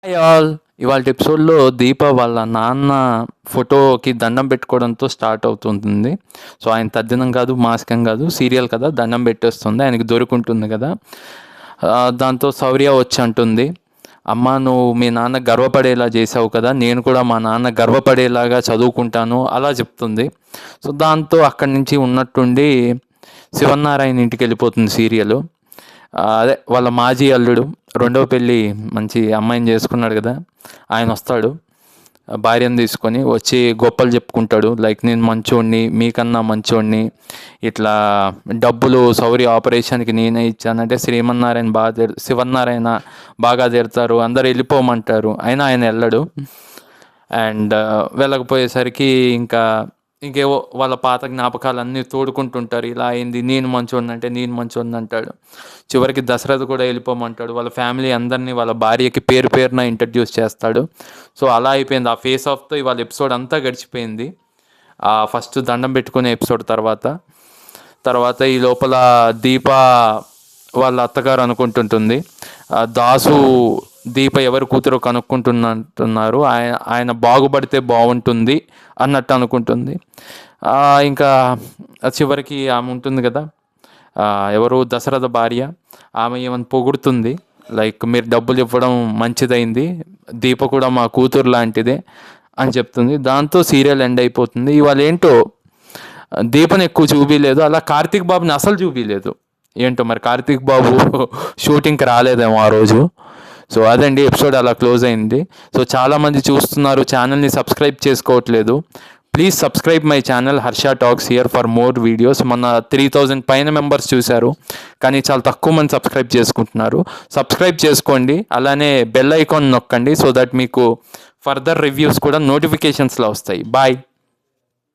Hi all. ఇవాళ ఎపిసోడ్లో దీప వాళ్ళ నాన్న ఫోటోకి దండం పెట్టుకోవడంతో స్టార్ట్ అవుతుంటుంది. సో ఆయన తద్దినం కాదు, మాస్కం కాదు, సీరియల్ కదా, దండం పెట్టేస్తుంది, ఆయనకి దొరుకుంటుంది కదా. దాంతో శౌర్య వచ్చి అంటుంది, అమ్మ నువ్వు మీ నాన్న గర్వపడేలా చేసావు కదా, నేను కూడా మా నాన్న గర్వపడేలాగా చదువుకుంటాను అలా చెప్తుంది. సో దాంతో అక్కడి నుంచి ఉన్నట్టుండి శివనారాయణ ఇంటికి వెళ్ళిపోతుంది సీరియల్. అదే వాళ్ళ మాజీ అల్లుడు రెండవ పెళ్ళి మంచి అమ్మాయిని చేసుకున్నాడు కదా, ఆయన వస్తాడు భార్యను తీసుకొని వచ్చి గొప్పలు చెప్పుకుంటాడు. లైక్ నేను మంచోడిని, మీకన్నా మంచోడిని, ఇట్లా డబ్బులు శౌర్య ఆపరేషన్కి నేనే ఇచ్చానంటే శివనారాయణ బాగా తిడతారు, అందరు వెళ్ళిపోమంటారు, అయినా ఆయన వెళ్ళడు. అండ్ వెళ్ళకపోయేసరికి ఇంకేవో వాళ్ళ పాత జ్ఞాపకాలన్నీ తోడుకుంటుంటారు. ఇలా అయింది, నేను మంచోడిని అంటే నేను మంచోడిని అంటాడు. చివరికి దశరథ్ కూడా వెళ్ళిపోమంటాడు. వాళ్ళ ఫ్యామిలీ అందరినీ వాళ్ళ భార్యకి పేరు పేరున ఇంట్రడ్యూస్ చేస్తాడు. సో అలా అయిపోయింది ఆ ఫేస్ ఆఫ్తో. ఇవాళ ఎపిసోడ్ అంతా గడిచిపోయింది ఆ ఫస్ట్ దండం పెట్టుకునే ఎపిసోడ్ తర్వాత ఈ లోపల దీప వాళ్ళ అత్తగారు అనుకుంటుంటుంది, దాసు దీప ఎవరి కూతురు కనుక్కుంటున్నట్టున్నారు, ఆయన బాగుపడితే బాగుంటుంది అన్నట్టు అనుకుంటుంది. ఇంకా చివరికి ఆమె ఉంటుంది కదా, ఎవరు దశరథ భార్య, ఆమె ఏమని పొగుడుతుంది, లైక్ మీరు డబ్బులు ఇవ్వడం మంచిదైంది, దీప కూడా మా కూతురు లాంటిదే అని చెప్తుంది. దాంతో సీరియల్ ఎండ్ అయిపోతుంది. ఇవాళ ఏంటో దీపని ఎక్కువ చూపించలేదు, అలా కార్తీక్ బాబుని అసలు చూపించలేదు. ఏంటో మరి కార్తీక్ బాబు షూటింగ్కి రాలేదేమో ఆ రోజు. సో అదండి ఎపిసోడ్ అలా క్లోజ్ అయింది. సో చాలామంది చూస్తున్నారు, ఛానల్ని సబ్స్క్రైబ్ చేసుకోవట్లేదు. Please subscribe my channel Harsha talks here for more videos. మొన్న 3000 పైన మెంబర్స్ చూశారు, కానీ చాలా తక్కువ మంది సబ్స్క్రైబ్ చేసుకుంటున్నారు. సబ్స్క్రైబ్ చేసుకోండి, అలానే బెల్ ఐకాన్ నొక్కండి, సో దట్ మీకు ఫర్దర్ రివ్యూస్ కూడా నోటిఫికేషన్స్లో వస్తాయి. బాయ్.